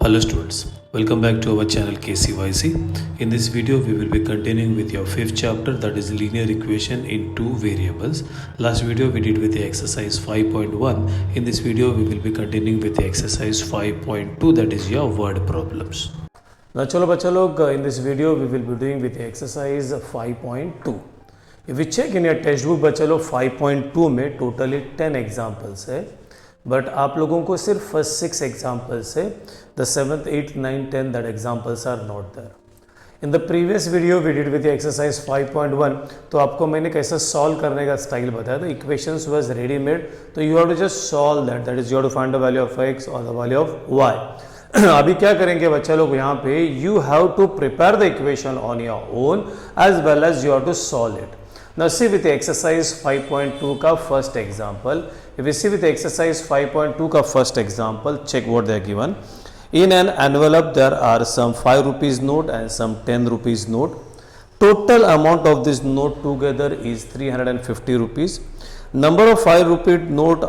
Hello students, welcome back to our channel KCYC. In this video we will be continuing with your fifth chapter, that is linear equation in two variables. Last video we did with the exercise 5.1. In this video we will be continuing with the exercise 5.2, that is your word problems. Now chalo bachcha log, in this video we will be doing with the exercise 5.2. If we check in your textbook बच्चा लोग 5.2 में totally 10 examples है, but आप लोगों को सिर्फ first 6 examples है. The 7th 8th 9th 10th that examples are not there. In the previous video we did with exercise 5.1. तो आपको मैंने कैसे सॉल्व करने का स्टाइल बताया था. इक्वेशंस वाज रेडीमेड, तो you have to just solve that is you have to find the value of x और द वैल्यू ऑफ y. अभी क्या करेंगे बच्चा लोग, यहाँ पे you have to prepare the equation on your own as well as you have to solve it. Now see with the exercise 5.2 का first example. If we see with the exercise 5.2 का first example, check what they are given. In an envelope there are some 5 rupees note and some 10 rupees note. Total amount of this note together is 350 rupees. Number of 5 rupee note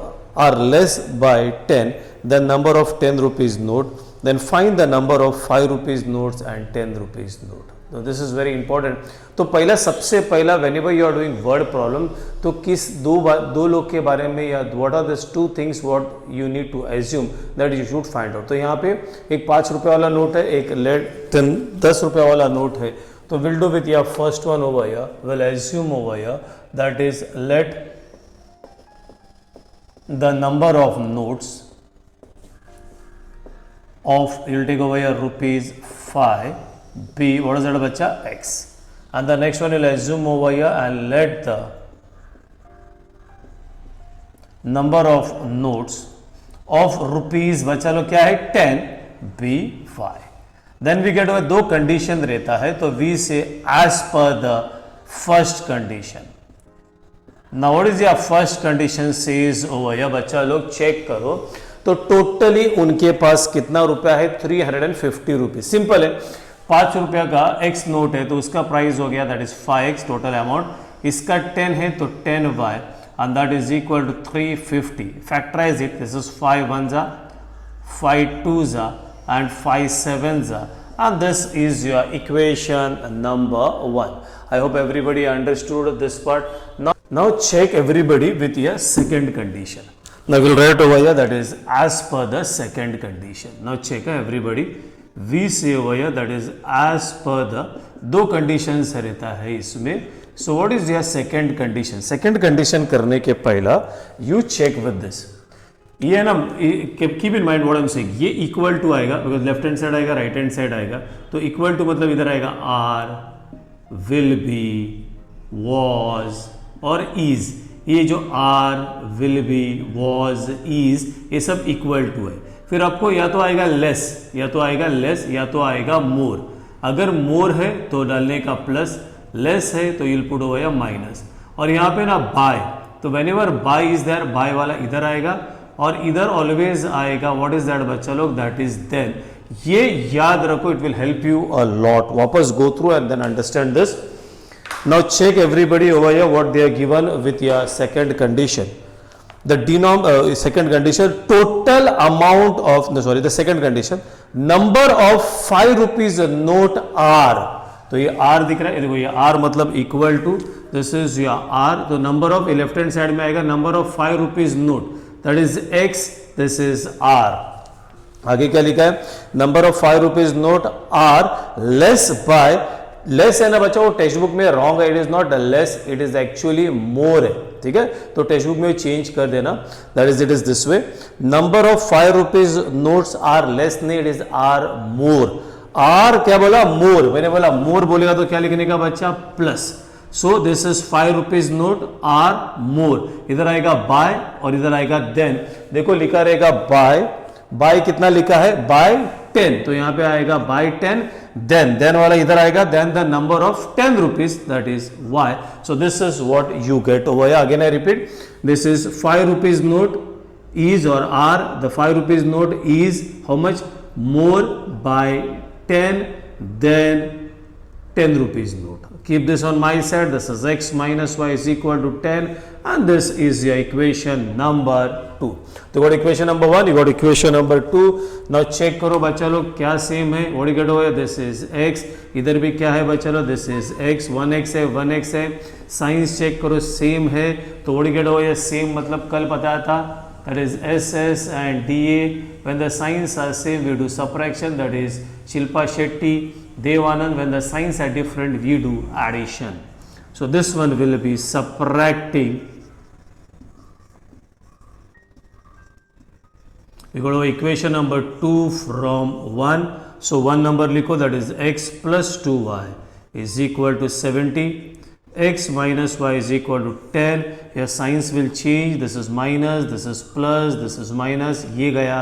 are less by 10 than number of 10 rupees note. Then find the number of 5 rupees notes and 10 rupees note. तो this is very important. तो पहला सबसे पहला whenever you are doing word problem, तो किस दो लोग के बारे में या what are this two things what you need to assume that you should find out. तो यहाँ पे एक 5 रुपये वाला नोट है, एक 10 रुपये वाला नोट है. तो विल डू विथ या फर्स्ट वन ओवर या विल एज्यूम ओवर या that is let the number of notes of you'll take over your rupees 5 be what is that bacha x, and the next one will assume over here and let the number of notes of rupees बच्चा लोग क्या है 10 be 5. then we get over दो condition रहता है, तो we say as per the first condition. now what is your first condition says over here बच्चा लोग चेक करो. तो टोटली उनके पास कितना रुपया है 350 रुपीज. सिंपल है, 5 रुपया का x नोट है तो उसका प्राइस हो गया that is 5x total amount. इसका 10 है तो 10y and that is equal to 350. Factorise it. This is 5 1 जा 5 2 जा एंड 5 7 जा and this is your equation number 1. I hope everybody understood this part. Now check everybody with your second condition. Now we will write over here that is as per the second condition. Now check everybody. We say over here that is as per the दो conditions रहता है इसमें. So what is your second condition? Second condition करने के पहला you check with this. ये ना keep in mind what I'm saying. ये equal to आएगा because left hand side आएगा right hand side आएगा. तो equal to मतलब इधर आएगा are, will be, was और is. ये जो are will be was is ये सब इक्वल टू है. फिर आपको या तो आएगा लेस या तो आएगा लेस या तो आएगा मोर. अगर मोर है तो डालने का प्लस, लेस है तो यूल पुट ओवर या माइनस. और यहाँ पे ना बाय, तो whenever by is there by वाला इधर आएगा और इधर ऑलवेज आएगा व्हाट इज दैट बच्चा लोग दैट इज देन. ये याद रखो, it will help you a lot. वापस go through and then understand this. Now check everybody over here what they are given with your second condition. The second condition total amount of the second condition number of 5 rupees note are. तो ये R दिख रहा है, देखो ये R मतलब equal to this is your R. तो number of left hand side में आएगा number of 5 rupees note that is X, this is R. आगे क्या लिखा है, number of 5 rupees note are less by, less है ना बच्चा वो टेक्स्ट बुक में रॉन्ग है. It is not less, it is actually more है. ठीक है, तो टेक्स्ट बुक में चेंज कर देना. That is it is this way. Number of 5 rupees notes are less नहीं, it is are more. Are क्या बोला, मोर. मैंने बोला मोर बोलेगा तो क्या लिखने का बच्चा, plus. So this is 5 rupees note are more. इधर आएगा बाय और इधर आएगा देन. देखो लिखा रहेगा बाय, बाय कितना लिखा है, बाय 10. तो यहाँ पे आएगा बाय 10. then वाला इधर आएगा, then the number of 10 rupees that is y. so this is what you get over here. again I repeat, this is 5 rupees note is or are, the 5 rupees note is how much, more by 10 than 10 rupees note. Keep this on my side. This is x minus y is equal to 10 and this is your equation number 2. तो you got equation number 1, you got equation number 2. Now check करो बच्चा लोग क्या same है. What you get over here? This is x. इधर भी क्या है बच्चा लोग? This is x. 1x है, 1x है. साइंस चेक करो सेम है. तो what you get over here? Same मतलब कल बताया था. That is SS and DA. When the signs are same, we do subtraction. That is Shilpa Shetty, Dev Anand. When the signs are different, we do addition. So this one will be subtracting. We go to equation number 2 from 1. So one number likho, that is x plus 2y is equal to 70. X minus y is equal to 10. Your signs will change. This is minus, this is plus, this is minus. Ye gaya.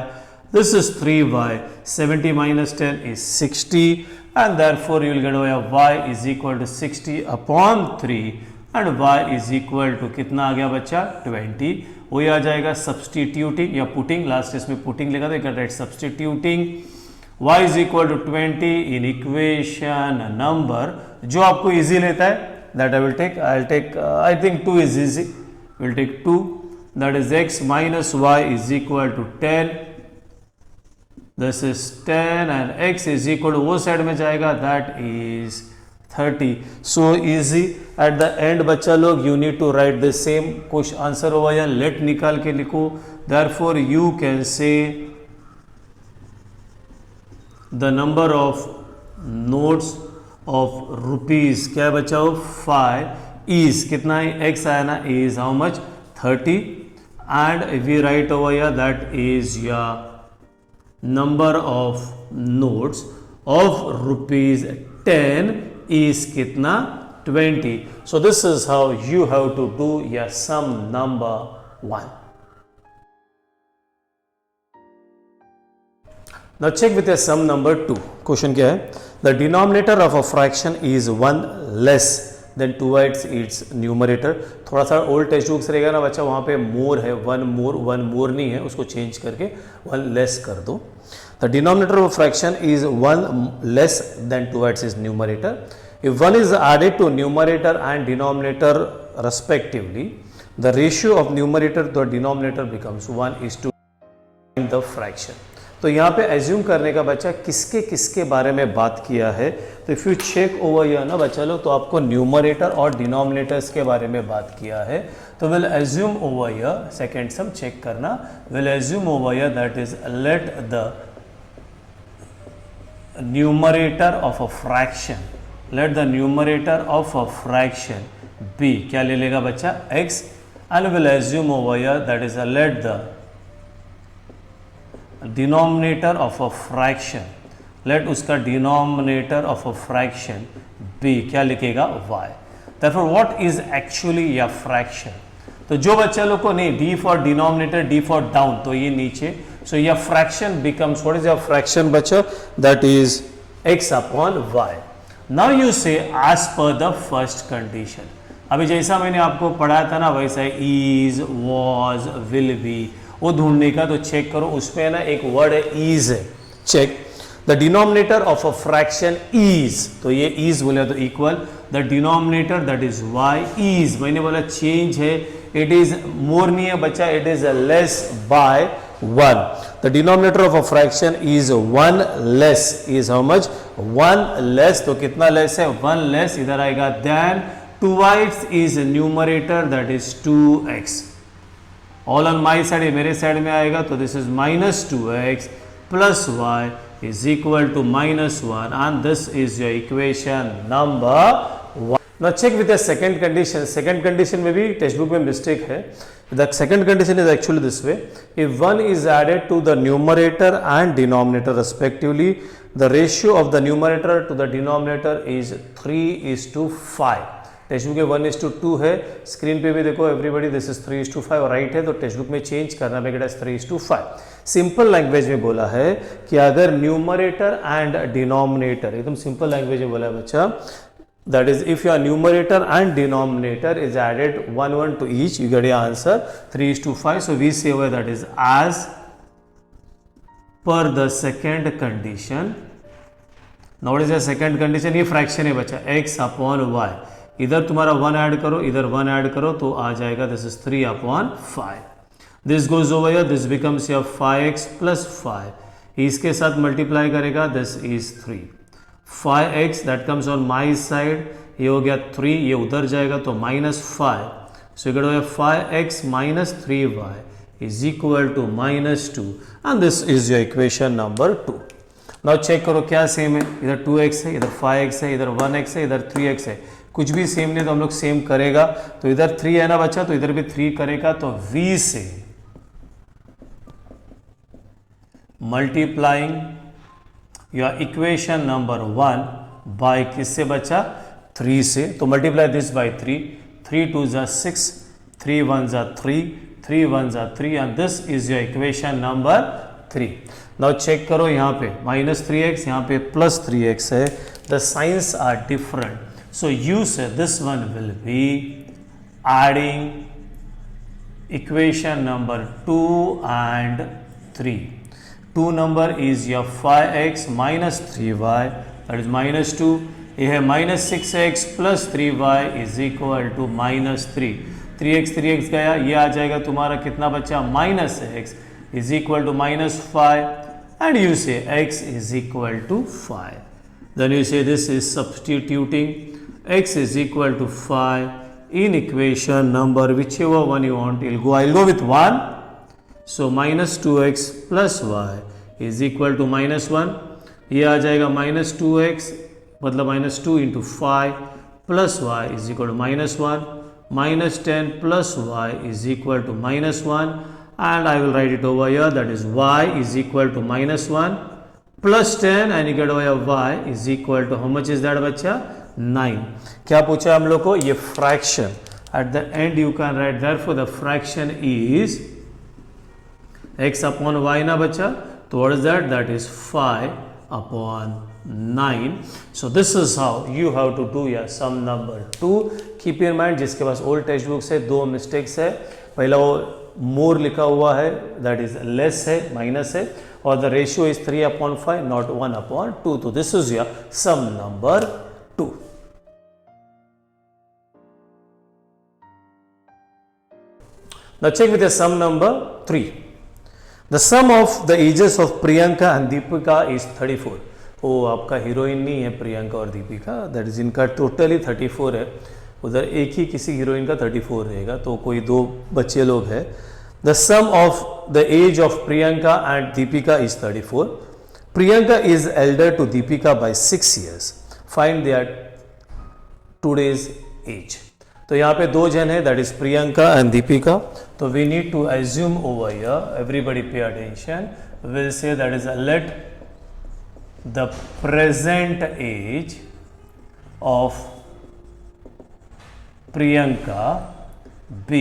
This is 3y. 70 minus 10 is 60. And therefore you will get over y is equal to 60 upon 3. And y is equal to कितना आ गया बच्चा? 20. वही आ जाएगा substituting या putting. Last इसमें putting लिखा था, you can write substituting. y is equal to 20 in equation number. जो आपको easy लेता है, that I will take. I'll take, I think 2 is easy. We'll take 2. That is x minus y is equal to 10. This is 10 and x is equal to वो side में जाएगा, that is 30. So easy. At the end बच्चा लोग you need to write the same question answer over here. Let निकाल के लिखो. Therefore you can say the number of notes of rupees क्या है बच्चा हो 5 is कितना है x आया ना is how much 30 and if we write over here that is your number of notes of rupees 10 is कितना 20. So this is how you have to do your sum number 1. Now check with your sum number 2. Question क्या है? The denominator of a fraction is 1 less than towards its numerator. थोड़ा सा old text book से रहेगा ना बच्चा, वहाँ पे मोर है, वन मोर नहीं है, उसको चेंज करके 1 लेस कर दो. The denominator of a fraction is 1 less than towards its numerator. If 1 is added to numerator and denominator respectively, the ratio of numerator to the denominator becomes 1:2 in the fraction. तो यहाँ पे assume करने का बच्चा किसके किसके बारे में बात किया है. तो if you check over here ना बच्चा लोग, तो आपको न्यूमरेटर और डिनोमिनेटर्स के बारे में बात किया है. तो will assume over here, second some check करना, will assume over here that is let the numerator of a fraction, let the numerator of a fraction be, क्या ले लेगा बच्चा x, and will assume over here that is let the denominator of a fraction, let उसका denominator of a fraction b क्या लिखेगा y. Therefore what is actually your fraction? तो जो बच्चा लोग को नहीं, d for denominator, d for down, तो ये नीचे. So your fraction becomes, what is your fraction बच्चा? That is x upon y. Now you say as per the first condition. अभी जैसा मैंने आपको पढ़ाया था ना वैसा is, was, will be, वो ढूंढने का. तो चेक करो, उसमें ना एक वर्ड है इज है. Check the denominator of a fraction is, तो ये इज बोले तो equal the denominator that is Y is, मैंने बोला चेंज है, इट इज मोर नहीं है बच्चा, it is less by 1. The denominator of a fraction is 1 less, is how much 1 less. तो कितना लेस है 1 लेस, इधर आएगा then 2x is numerator that is 2x. All on my side, ये मेरे साइड में आएगा, तो this is -2x plus y is equal to -1 and this is your equation number 1. Now check with the second condition. Second condition में भी text book में mistake है. The second condition is actually this way. If 1 is added to the numerator and denominator respectively, the ratio of the numerator to the denominator is 3:5. Text book में 1:2 है, screen पे भी देखो everybody, this is 3:5 right है, तो text book में change करना पड़ेगा 3:5. सिंपल लैंग्वेज में बोला है कि अगर न्यूमरेटर एंड डिनोमिनेटर, एकदम सिंपल लैंग्वेज में बोला है बच्चा, that is if your numerator and denominator is added 1 to each, you get your answer 3:5. So we say that is as per the second condition. Now what is the second condition? ये fraction है बच्चा, x upon y. इधर तुम्हारा 1 add करो, इधर 1 add करो, तो आ जाएगा this is 3/5. This goes over here, this becomes your 5x plus 5, इसके साथ मल्टीप्लाई करेगा, this is 3, 5x that comes on my side, ये हो गया 3, ये उधर जाएगा तो -5, so you get over 5x minus 3y is equal to -2 and this is your equation number 2. Now check करो क्या सेम है, इधर 2x है, इधर 5x है, इधर 1x है, इधर 3x है, कुछ भी सेम नहीं तो हम लोग सेम करेगा, तो इधर 3 है ना बच्चा, तो इधर भी 3 करेगा, तो v से multiplying your equation number 1 by किससे बच्चा, 3 से, तो मल्टीप्लाई दिस बाय 3, 3 2 जा 6, 3 1 जा 3, 3 1 जा 3 and this is your equation number 3. Now check करो यहाँ पे -3x, यहाँ पे +3x है, the signs are different, so you say this one will be adding equation number 2 and 3. 2 number is your 5x minus 3y, that is -2. ये है -6x plus 3y is equal to -3. 3x 3x गया, ये आ जाएगा तुम्हारा कितना बच्चा, -x is equal to -5 and you say x is equal to 5. Then you say this is substituting x is equal to 5 in equation number whichever one you want. I'll go with 1. So -2x plus y is equal to -1. ये आ जाएगा -2x मतलब -2 into 5 plus y is equal to -1. -10 plus y is equal to -1 and I will write it over here, that is y is equal to -1 plus 10 and you get over here y is equal to how much is that बच्चा, 9. क्या पूछा हम लोग को, ये fraction. At the end you can write therefore the fraction is x upon y ना बच्चा, तो what is that, that is 5 upon 9. So this is how you have to do your sum number 2. Keep in mind जिसके पास old text book से 2 mistakes है, पहला वो मोर लिखा हुआ है, दैट इज लेस है, माइनस है, और the ratio is 3 upon 5 not 1 upon 2. तो this is your sum number 2. Now check with the sum number 3. The sum of the ages of Priyanka and Deepika is 34. वो आपका heroine नहीं है प्रियंका और Deepika, that is इनका totally 34 है, उधर एक ही किसी हीरोइन का 34 रहेगा, तो कोई 2 बच्चे लोग हैं. The sum of the age of Priyanka and Deepika is 34. Priyanka is elder to Deepika by 6 years. Find their today's age. तो यहाँ पे 2 जन है, that is Priyanka and Deepika, तो we need to assume over here, everybody pay attention, will say that is let the present age of Priyanka be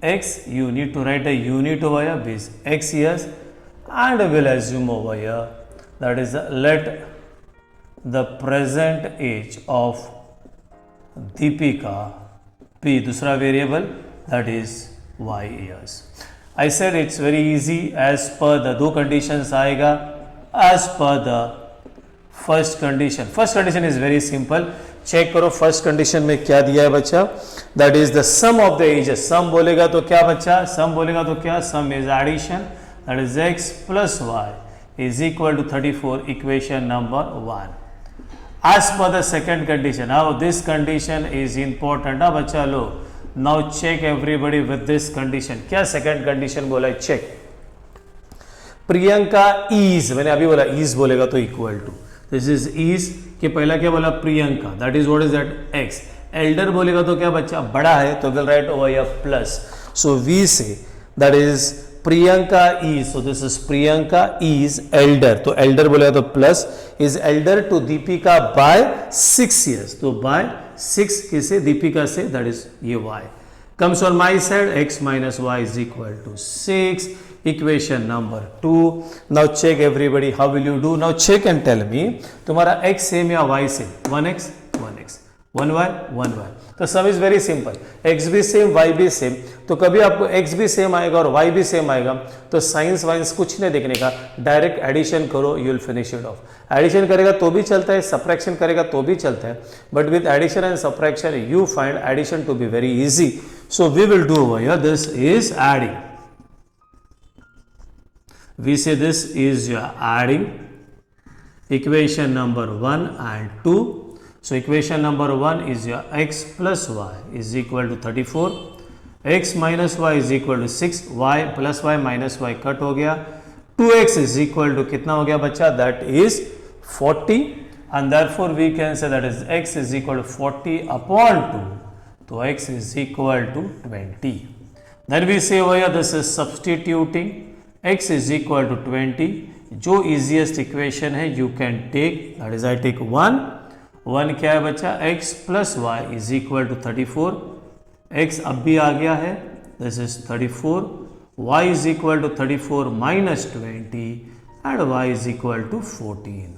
x, you need to write a unit over here, be x years, and we'll assume over here that is let the present age of Deepika be दूसरा variable, that is y years. I said it's very easy as per the 2 conditions आएगा, as per the first condition. First condition is very simple. Check करो first condition में क्या दिया है बच्चा, that is the sum of the ages. Sum बोलेगा तो क्या बच्चा, सम बोलेगा तो क्या, sum is addition, that is x plus y is equal to 34, equation number 1. As per the second condition, now this condition is important. हाँ बच्चा लो, now check everybody with this condition. क्या सेकेंड कंडीशन बोला है, check. Priyanka is, मैंने अभी बोला is बोलेगा तो equal to, this is is कि पहला क्या बोला Priyanka, that is what is that x. Elder बोलेगा तो क्या बच्चा, बड़ा है, तो विल राइट ओवर या plus. So we say that is Priyanka is, so this is Priyanka is elder, तो एल्डर बोलेगा तो plus, is elder to Deepika by 6 years, तो बाय 6 किसे, दीपिका से, दैट इज ये y comes on my side, x minus y is equal to 6. Equation number 2. Now check everybody, how will you do? Now check and tell me, तुम्हारा x same या y same, 1x 1x, 1y 1y. तो सब is very simple, x भी same y भी same, तो कभी आपको x भी सेम आएगा और y भी सेम आएगा, तो साइंस वाइंस कुछ नहीं देखने का, डायरेक्ट एडिशन करो, you will finish it off. Addition करेगा तो भी चलता है, सब्ट्रैक्शन करेगा तो भी चलता है, but with addition and subtraction you find addition to be very easy. So we will do over here, this is adding. we say this is your adding equation number 1 and 2. So equation number 1 is your x plus y is equal to 34, x minus y is equal to 6, y plus y minus y cut हो गया, 2x is equal to कितना हो गया बच्चा, that is 40, and therefore we can say that is x is equal to 40 upon 2, तो x is equal to 20. Then we say over here this is substituting x is equal to 20. जो easiest equation है you can take, that is I take 1 क्या है बच्चा, x plus y is equal to 34, x अब भी आ गया है, this is 34, y is equal to 34 minus 20 and y is equal to 14.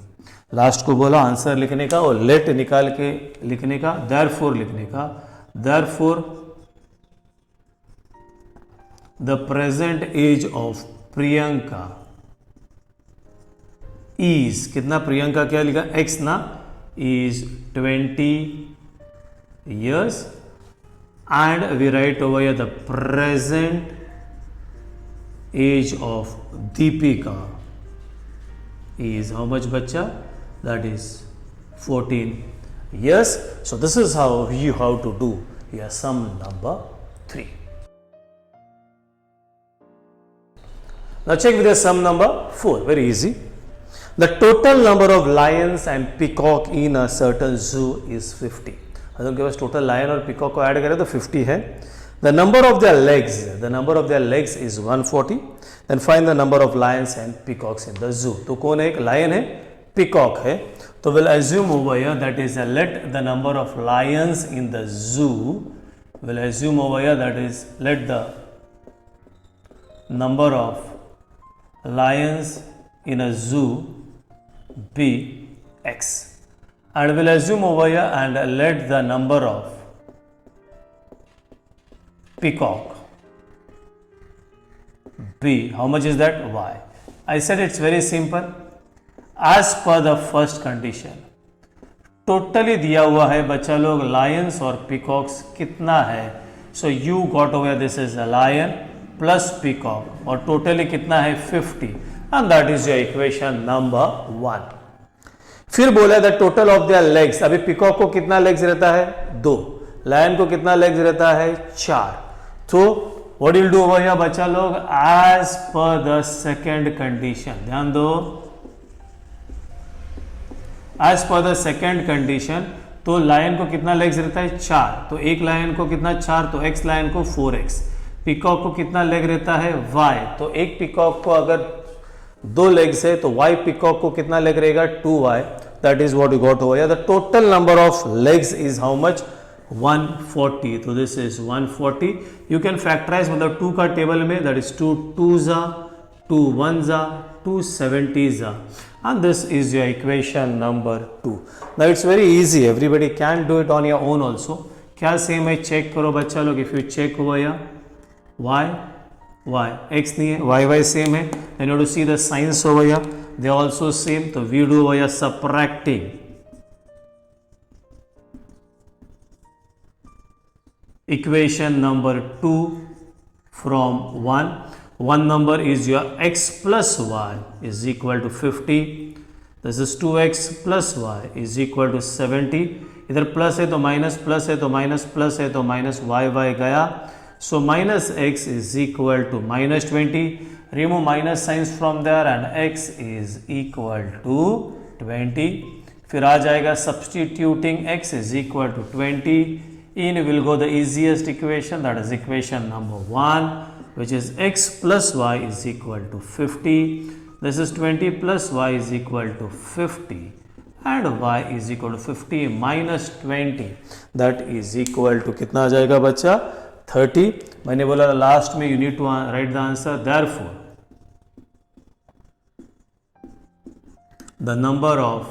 Last को बोला आंसर लिखने का और लेट निकाल के लिखने का, therefore लिखने का, therefore the present age of Priyanka is, कितना प्रियंका क्या लिखा, x ना, is 20 years, and we write over here the present age of Deepika is how much bachcha, that is 14 years. So this is how you have to do your sum number 3. Now check with the sum number 4, very easy. The total number of lions and peacock in a certain zoo is 50. अगर उनके पास total lion और peacock को add करें तो 50 है. The number of their legs is 140. Then find the number of lions and peacocks in the zoo. तो कौन है, एक लायन है, पिकॉक है, तो we'll assume over here that is let the number of lions in the zoo, we'll assume over here that is let the number of lions in a zoo be x, and we'll assume over here and let the number of peacock be, how much is that, y. I said it's very simple. As per the first condition, totally दिया हुआ है बच्चा लोग Lions और peacocks कितना है, so you got over this is a lion plus peacock और totally कितना है 50, and that is your equation number 1. फिर बोला the total of their legs, अभी पिकॉक को कितना लेग्स रहता है 2, लायन को कितना लेग्स रहता है 4. तो what will do over here बच्चा लोग, as per the second condition, ध्यान दो, as per the second condition, तो लायन को कितना लेग्स रहता है 4, तो एक लायन को कितना 4, तो x लायन को 4x, पिकॉक को कितना लेग रहता है y, तो एक पिकॉक को अगर 2 लेग्स है तो y पिकॉक को कितना लेग रहेगा 2y, that is what we got over here. The total number of legs is how much 140, तो this is 140. You can factorise मतलब 2 का टेबल में, that is 2 2s, 2 1s, 2 70s, and this is your equation number 2. Now it's very easy, everybody can do it on your own also. क्या same है check करो बच्चा लोग, if you check over here y x नहीं है, y same है, then you have to see the signs over here, they are also same, तो we do over here subtracting equation number 2 from 1. One number is your x plus y is equal to 50. This is 2x plus y is equal to 70. इधर plus है तो minus, plus है तो minus, plus है तो minus, y गया. So minus x is equal to minus 20. Remove minus signs from there and x is equal to 20. फिर आ जाएगा substituting x is equal to 20. In will go the easiest equation, that is equation number 1, which is x plus y is equal to 50. This is 20 plus y is equal to 50 and y is equal to 50 minus 20, that is equal to कितना आ जाएगा बच्चा 30. मैंने बोला last में you need to write the answer. Therefore the number of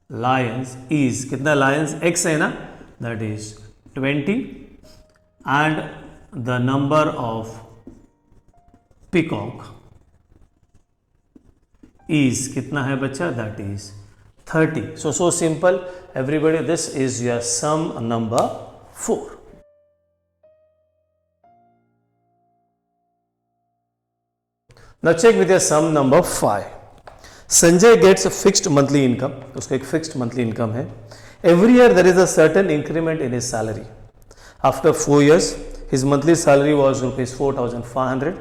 lions is, कितना lions x है ना, that is 20, and the number of peacock is कितना है बच्चा, that is 30. So simple everybody, this is your sum number 4. Now check with your sum number 5. Sanjay gets a fixed monthly income. उसका एक fixed monthly income है. Every year there is a certain increment in his salary. After 4 years, his monthly salary was rupees 4,500,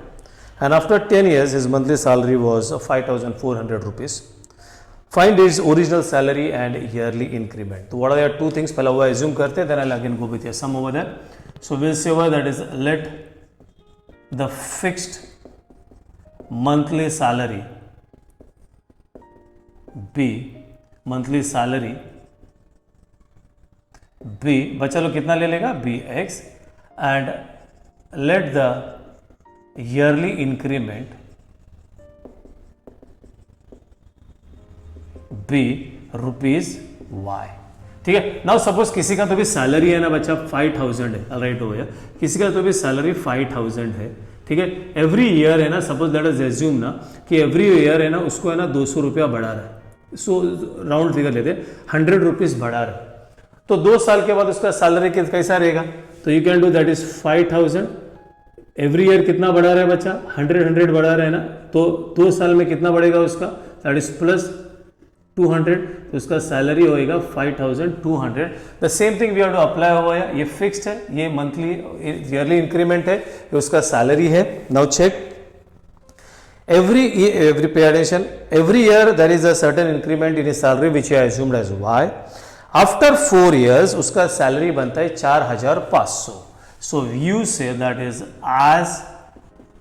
and after 10 years, his monthly salary was 5,400 rupees. Find his original salary and yearly increment. So what are the two things? पहला वो assume करते हैं, then I'll again go with your sum over there. So we'll say over that is let the fixed monthly salary be बच्चा लोग कितना ले लेगा be x and let the yearly increment be rupees y. ठीक है. Now suppose किसी का तो भी सैलरी है ना बच्चा 5,000 है. राइट हो गया. किसी का तो भी सैलरी 5,000 है. ठीक है. एवरी ईयर है ना, सपोज दैट इज एज्यूम ना कि एवरी ईयर है ना उसको है ना 200 रुपया बढ़ा रहा है. सो राउंड फिगर लेते 100 रुपीज बढ़ा रहा है. तो 2 साल के बाद उसका सैलरी कैसा रहेगा? तो you can do that is 5,000 every year कितना बढ़ा रहा है बच्चा? 100 बढ़ा रहा है ना. तो 2 साल में कितना बढ़ेगा उसका? That is plus 200. तो उसका सैलरी होएगा 5,200. The same thing we have to apply हुआ है. ये फिक्स्ड है, ये मंथली ईयरली इंक्रीमेंट है, ये उसका सैलरी है. Now check every pay attention. Every year there is a certain increment in his salary which I assumed as y. After 4 years उसका सैलरी बनता है 4,500. So you say that is as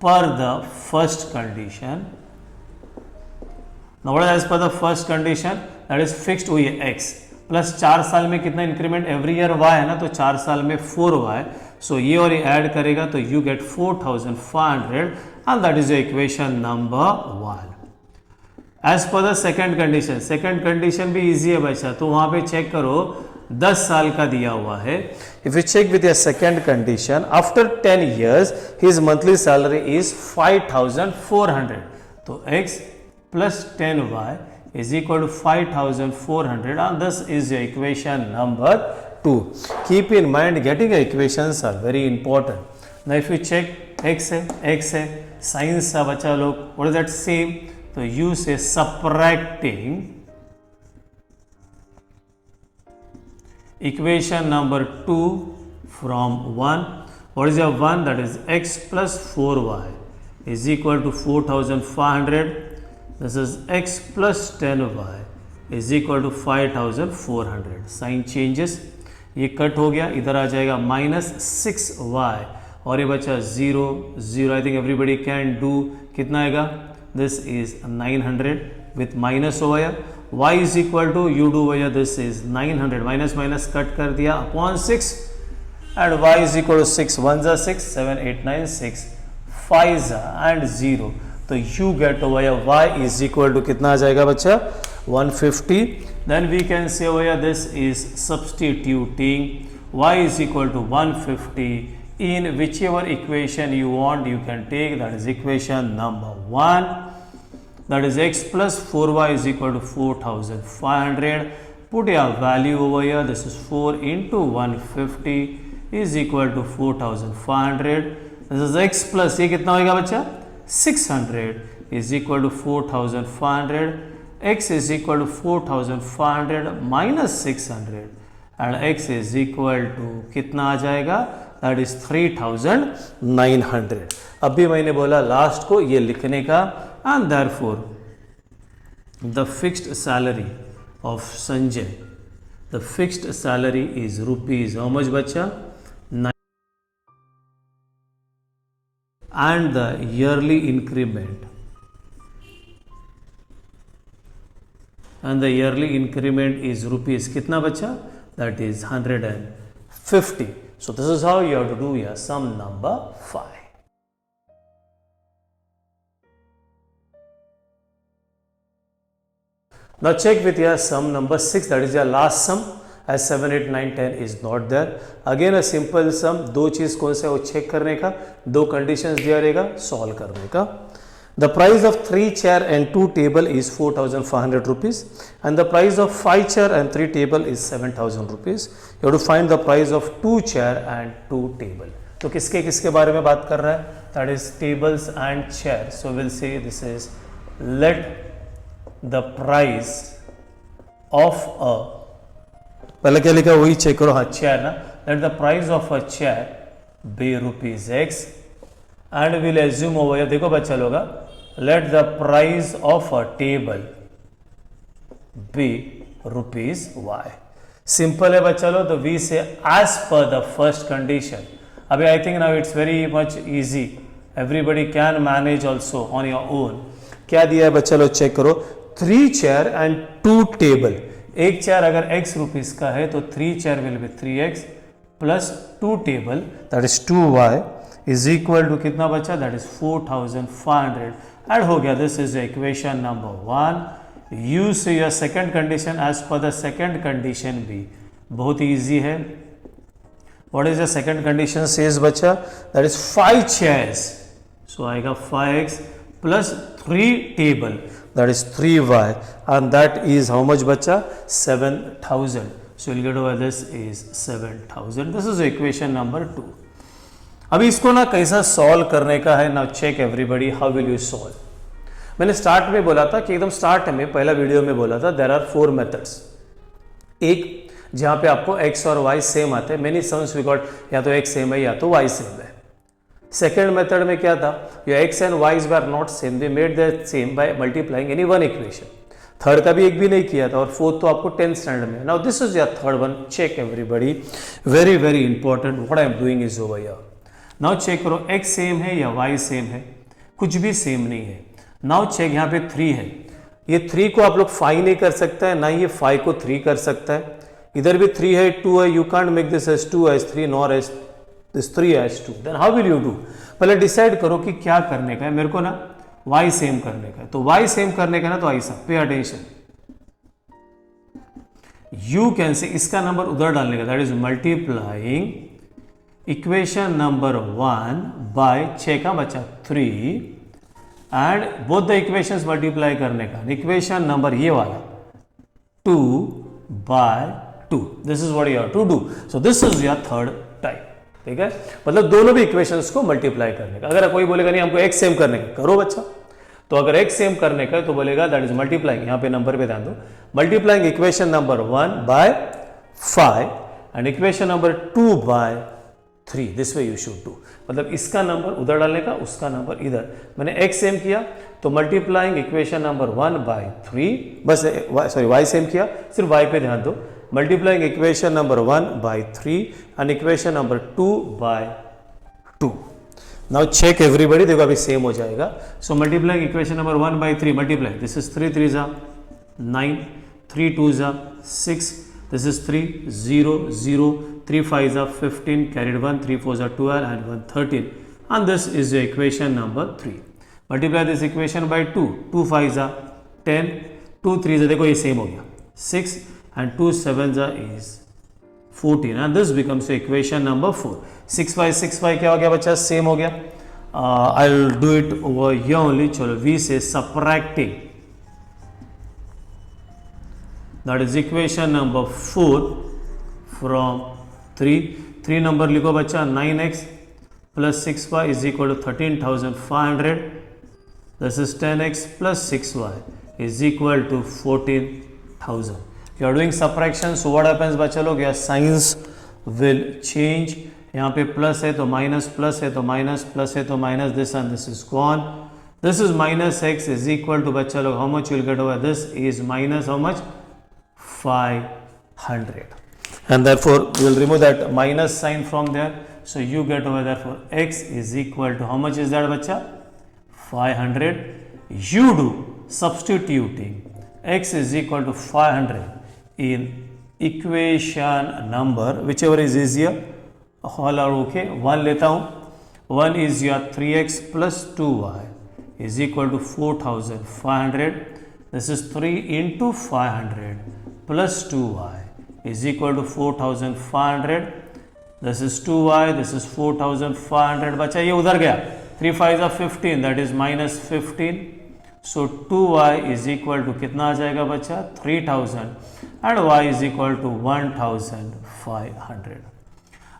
per the first condition. Now what is as per the first condition? That is fixed हुई है x plus 4 साल में कितना increment? Every year y है ना, तो 4 साल में 4y. सो ये और ये ऐड करेगा तो you get 4,500 and that is your equation number 1. As per the second condition. Second condition भी इजी है बच्चा, तो वहां पे चेक करो 10 साल का दिया हुआ है. If you check with your second condition, after 10 years his monthly salary is 5,400. तो x plus 10y is equal to 5,400 and this is your equation number 2. Keep in mind getting equations are very important. Now if you check x है science का बच्चा लोग what is that same? तो you say subtracting equation number 2 from 1. What is your 1? That is x plus 4y is equal to 4,500. This is x plus 10y is equal to 5,400. Sign changes, ये cut हो गया, इधर आ जाएगा minus 6y और ये बचा 0 0. I think everybody can do. कितना आएगा? दिस इज 900 विथ माइनस हो गया. y is equal to you do भैया this is 900 minus minus cut कर दिया upon 6 and y is equal to 6 1 जा 6 7 8 9 6 5 जा एंड 0. तो you get over here y is equal to कितना आ जाएगा बच्चा? 150. Then we can say over here this is substituting y is equal to 150 in whichever equation you want you can take. That is equation number 1. That is x plus 4y is equal to 4,500. Put your value over here. This is 4 into 150 is equal to 4,500. This is x plus ये कितना होगा बच्चा? 600 is equal to 4,500. X is equal to 4,500 minus 600 and x is equal to कितना आ जाएगा? That is 3,900. अभी मैंने बोला last को ये लिखने का and therefore the fixed salary of Sanjay, the fixed salary is rupees how much बच्चा? And the yearly increment is rupees कितना बच्चा? That is 150. So this is how you have to do your sum number 5. Now check with your sum number 6, that is your last sum. As 7 8 9 10 is not there. Again a simple sum. दो चीज कौन सा है वो check करने का, दो conditions दिया रहेगा, सॉल्व करने का. The price of 3 chair and 2 table is 4,500 rupees and the price of 5 chair and 3 table is 7,000 rupees. You have to find the price of 2 chair and 2 table. तो किसके किसके बारे में बात कर रहा है? That is tables and chair. So will say this is let the price of a, पहले क्या लिखा वही चेक करो. हाँ, चेयर ना. Let the price of a chair be ₹X and will assume over here. देखो बच्चा लोग, let the price of a table be ₹Y. Simple है बच्चा लोग. तो वी से as per the first condition. अभी I think now it's very much easy, everybody can manage also on your own. क्या दिया है बच्चा लोग, चेक करो. 3 चेयर एंड 2 टेबल. एक चेयर अगर X का है तो 3 chair will be 3X plus 2 table that is 2Y is equal to कितना बचा, दैट इज 4500. ऐड हो गया. This is equation number 1. Use your second condition as per the second condition be. बहुत easy है. What is the second condition says बच्चा, that is 5 chairs. So आएगा 5X plus 3 table that is 3Y and that is how much bacha, 7000. so we'll get over this is 7000. this is equation number 2. अभी इसको ना कैसा solve करने का है. Now check everybody, how will you solve. मैंने start में बोला था कि एकदम स्टार्ट में पहला वीडियो में बोला था देयर आर 4 मेथड्स. एक जहां पे आपको x और y सेम आते हैं. मेनी सम्स वी गॉट या तो x सेम है या तो y सेम है. सेकेंड मेथड में क्या था, your x and y's were not same, we made that same by multiplying any one equation. Third का भी एक भी नहीं किया था और फोर्थ तो आपको 10th स्टैंडर्ड में. Now this is your third one. Check everybody, very very important. What I am doing is over here. Now check करो, x सेम है या y सेम है. कुछ भी सेम नहीं है. नाउ चेक, यहाँ पे 3 है. ये 3 को आप लोग 5 नहीं कर सकता है, ना ये 5 को 3 कर सकता है. इधर भी 3 है, 2 है. You can't make this as 2 as 3 nor as this 3 as 2. then how will you do? पहले डिसाइड करो कि क्या करने का है. मेरे को ना y सेम करने का है. तो y सेम करने का ना तो ऐसा pay attention. You can say इसका नंबर उधर डालने का, that is multiplying equation number 1 by 6 का बचा 3 and both the equations multiply करने का. इक्वेशन नंबर ये वाला 2 by 2. This is what you have to do. So this is your third type. ठीक है, मतलब दोनों भी इक्वेशंस को मल्टीप्लाई करने का. अगर कोई बोलेगा नहीं हमको x सेम करने का, करो बच्चा. तो अगर x सेम करने का है तो बोलेगा दैट इज मल्टीप्लाइंग, यहाँ पे नंबर पे ध्यान दो, multiplying equation number 1 by 5 and equation number 2 by 3. This way you should do. मतलब इसका नंबर उधर डालने का, उसका नंबर इधर. मैंने x सेम किया तो मल्टीप्लाइंग इक्वेशन नंबर 1 बाय 3, बस सॉरी y सेम किया, सिर्फ y पे ध्यान दो. Multiplying equation number 1 by 3 and equation number 2 by 2. Now check everybody, देखो अभी सेम हो जाएगा. So multiplying equation number 1 by 3 multiply, this is 3 3 जा 9, 3 2 जा 6, दिस इज 3 0 0, 3 5 जा 15, carried 1, 3 4 जा 12 and 1 13 and this is your equation number 3. Multiply this equation by 2, 2 5 जा 10, 2 3 जा, देखो ये सेम हो गया 6 and 2 7 जा is 14 and this becomes equation number 4. 6 by 6 by क्या हो गया बच्चा, सेम हो गया. I'll do it over here only. चलो v से subtracting, that is equation number 4 from 3. 3 number लिखो बच्चा, 9x plus 6y is equal to 13,500. This is 10x plus 6y is equal to 14,000. You are doing subtraction, so what happens बच्चा लोग, your signs will change. यहाँ पे plus है तो minus, plus है तो माइनस, प्लस है तो minus, this and this is gone. This is minus x is equal to बच्चा लोग, how much will get over, this is minus how much 500 and therefore we will remove that minus sign from there, so you get over therefore x is equal to how much is that bachcha, 500. You do substituting x is equal to 500 in equation number whichever is easier, all are okay. 1 लेता हूँ, 1 is your 3x plus 2y is equal to 4,500. This is 3 into 500 plus 2y is equal to 4,500. This is 2y, this is 4,500. बच्चा ये उधर गया, 3 5 are 15, that is minus 15. So 2y is equal to कितना आ जाएगा बच्चा, 3,000 and y is equal to 1,500.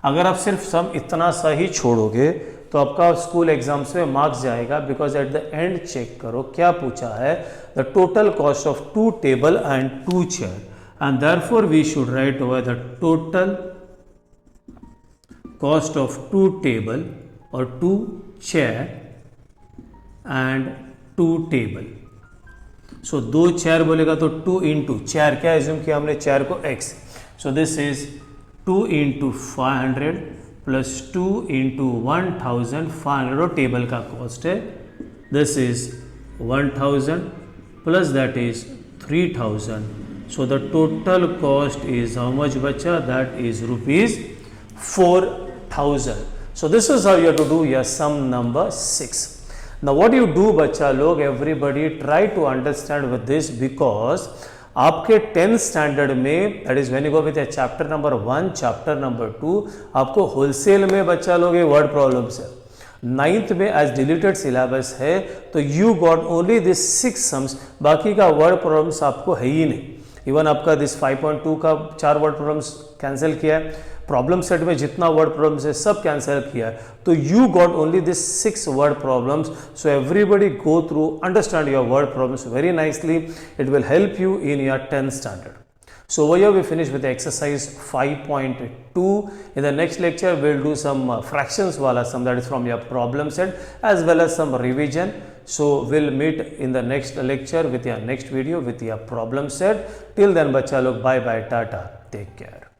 अगर आप सिर्फ सम इतना सा ही छोड़ोगे तो आपका स्कूल एग्जाम्स में मार्क्स जाएगा, because at the end check करो क्या पूछा है, the total cost of 2 table and 2 chair, and therefore we should write over the total cost of 2 table और 2 chair and 2 table. So 2 chair बोलेगा तो 2 into chair, क्या assume किया हमने, चेयर को x, so this is 2 into 500 plus 2 into 1500 और table का cost है, this is 1000 plus that is 3000, so the total cost is how much बच्चा, that is rupees 4000. So this is how you have to do your sum number 6. Now what you do बच्चा लोग, everybody try to understand with this, because आपके 10th standard में, that is when you go with chapter number 1, chapter number 2, आपको wholesale में बच्चा लोग ये word problems है। 9th में एज डिलीटेड सिलेबस है तो you got only this 6 sums, बाकी का वर्ड प्रॉब्लम्स आपको है ही नहीं। इवन आपका दिस 5.2 का 4 वर्ड प्रॉब्लम्स कैंसिल किया है, प्रॉब्लम सेट में जितना वर्ड प्रॉब्लम्स है सब कैंसिल किया है, तो you got only this 6 word problems. So everybody go through, understand your word problems very nicely. It will help you in your 10th standard. So over here we finish with the exercise 5.2. In the next lecture we'll do some fractions wala sum, that is from your problem set, as well as some revision. So we'll meet in the next lecture with your next video with your problem set. Till then bachcha log, bye bye, tata, take care.